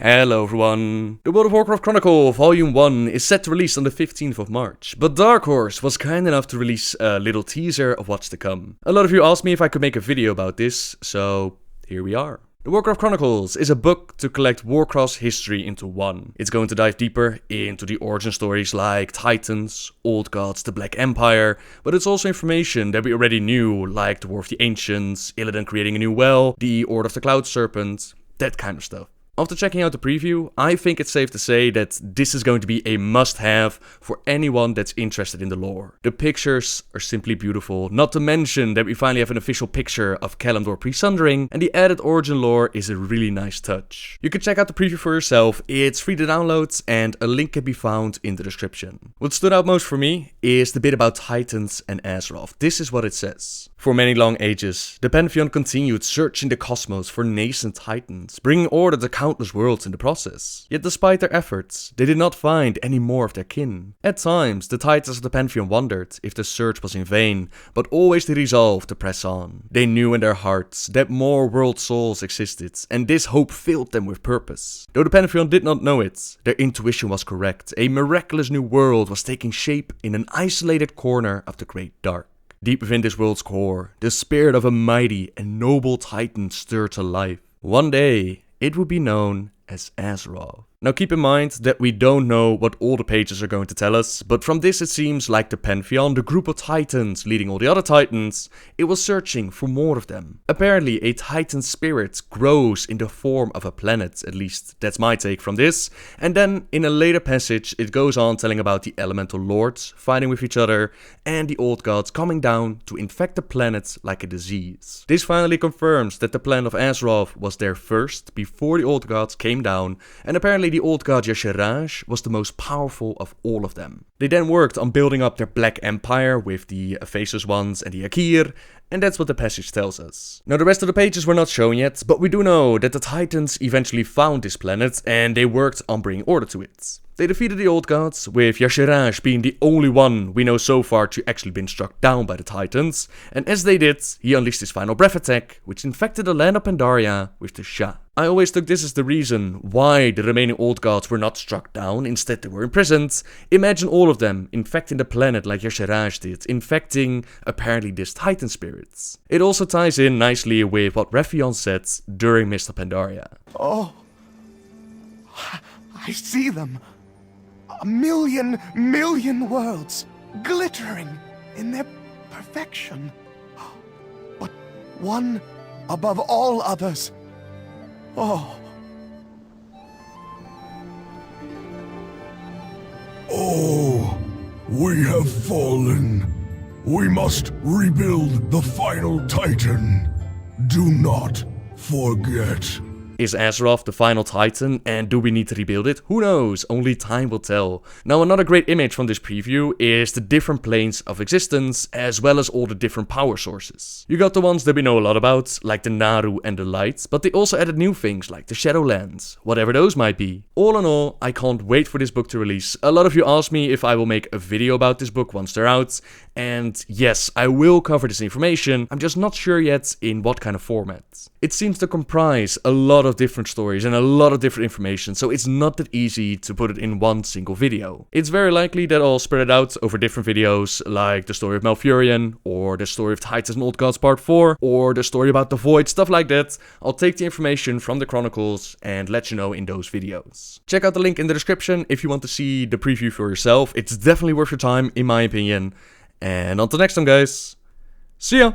Hello everyone! The World of Warcraft Chronicle Volume 1 is set to release on the 15th of March, but Darkhorse was kind enough to release a little teaser of what's to come. A lot of you asked me if I could make a video about this, so here we are. The Warcraft Chronicles is a book to collect Warcraft's history into one. It's going to dive deeper into the origin stories like Titans, Old Gods, the Black Empire, but it's also information that we already knew, like the War of the Ancients, Illidan creating a new well, the Order of the Cloud Serpent, that kind of stuff. After checking out the preview, I think it's safe to say that this is going to be a must-have for anyone that's interested in the lore. The pictures are simply beautiful, not to mention that we finally have an official picture of Kalimdor pre-sundering, and the added origin lore is a really nice touch. You can check out the preview for yourself, it's free to download, and a link can be found in the description. What stood out most for me is the bit about Titans and Azeroth. This is what it says. For many long ages, the Pantheon continued searching the cosmos for nascent Titans, bringing order to countless worlds in the process. Yet despite their efforts, they did not find any more of their kin. At times, the Titans of the Pantheon wondered if the search was in vain, but always they resolved to press on. They knew in their hearts that more world souls existed, and this hope filled them with purpose. Though the Pantheon did not know it, their intuition was correct. A miraculous new world was taking shape in an isolated corner of the Great Dark. Deep within this world's core, the spirit of a mighty and noble Titan stirred to life. One day, it would be known as Azeroth. Now keep in mind that we don't know what all the pages are going to tell us, but from this it seems like the Pantheon, the group of Titans leading all the other Titans, it was searching for more of them. Apparently a Titan spirit grows in the form of a planet, at least that's my take from this, and then in a later passage it goes on telling about the elemental lords fighting with each other and the old gods coming down to infect the planet like a disease. This finally confirms that the planet of Azeroth was there first before the old gods came down, and apparently the old god Yashiraj was the most powerful of all of them. They then worked on building up their Black Empire with the Faceless Ones and the Akir, and that's what the passage tells us. Now the rest of the pages were not shown yet, but we do know that the Titans eventually found this planet and they worked on bringing order to it. They defeated the old gods, with Yashiraj being the only one we know so far to actually been struck down by the Titans, and as they did, he unleashed his final breath attack, which infected the land of Pandaria with the Shah. I always took this as the reason why the remaining old gods were not struck down, instead they were imprisoned. Imagine all of them infecting the planet like Yashiraj did, infecting apparently this Titan spirits. It also ties in nicely with what Raphion said during Mr. Pandaria. Oh, I see them. A million worlds, glittering in their perfection. But one above all others. Oh. Oh, we have fallen. We must rebuild the final Titan. Do not forget. Is Azeroth the final Titan, and do we need to rebuild it? Who knows, only time will tell. Now another great image from this preview is the different planes of existence, as well as all the different power sources. You got the ones that we know a lot about, like the Naru and the Light, but they also added new things like the Shadowlands, whatever those might be. All in all, I can't wait for this book to release. A lot of you asked me if I will make a video about this book once they're out, and yes, I will cover this information, I'm just not sure yet in what kind of format. It seems to comprise a lot of different stories and a lot of different information, so it's not that easy to put it in one single video. It's very likely that I'll spread it out over different videos, like the story of Malfurion, or the story of Titans and Old Gods Part 4, or the story about the Void, stuff like that. I'll take the information from the Chronicles and let you know in those videos. Check out the link in the description if you want to see the preview for yourself. It's definitely worth your time, in my opinion. And until next time, guys. See ya!